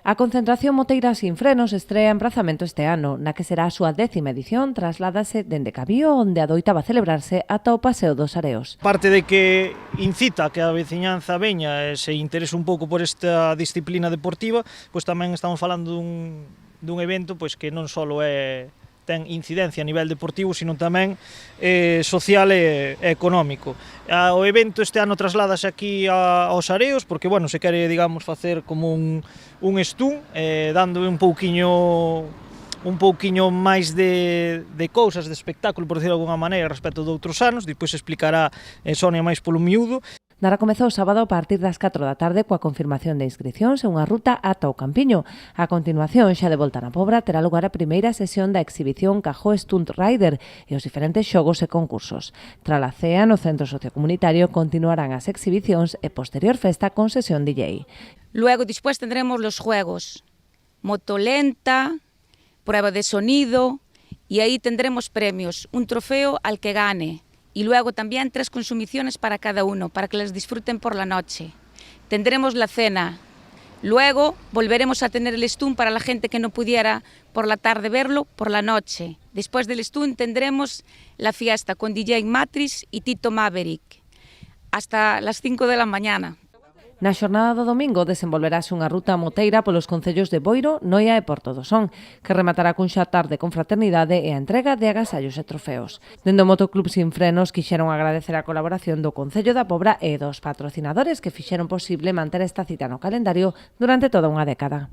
A concentración moteira sin frenos estrea en Prazamento este ano, na que será a súa 10ª edición, trasládase dende Cabío, onde adoitaba celebrarse, ata o Paseo dos Areos. Parte de que incita a que a veciñanza veña e se interese un pouco por esta disciplina deportiva, pois tamén estamos falando dun evento pois que non só ten incidencia a nivel deportivo, sino tamén social e económico. O evento este ano trasládase aquí aos Areos, porque, bueno, se quere, digamos, facer como un stun, dando un pouquiño máis de cousas, de espectáculo, por decirlo de alguna maneira, respecto de outros anos. Depois explicará Sonia máis polo miúdo. Nara comezou o sábado a partir das 4 da tarde coa confirmación de inscricións e unha ruta ata o Campiño. A continuación, xa de volta na Pobra, terá lugar a primeira sesión da exhibición Cajó Stunt Rider e os diferentes xogos e concursos. Tras a cea no Centro Sociocomunitario continuarán as exhibicións e posterior festa con sesión DJ. Luego, después tendremos los juegos motolenta, prueba de sonido y ahí tendremos premios, un trofeo al que gane. Y luego también 3 consumiciones para cada uno, para que las disfruten por la noche. Tendremos la cena. Luego volveremos a tener el stun para la gente que no pudiera por la tarde verlo, por la noche. Después del stun tendremos la fiesta con DJ Matrix y Tito Maverick, hasta las 5 de la mañana. Na xornada do domingo desenvolverase unha ruta moteira polos concellos de Boiro, Noia e Porto do Son, que rematará cun xatar de confraternidade e a entrega de agasallos e trofeos. Dende o Motoclub Sin Frenos quixeron agradecer a colaboración do Concello da Pobra e dos patrocinadores que fixeron posible manter esta cita no calendario durante toda unha década.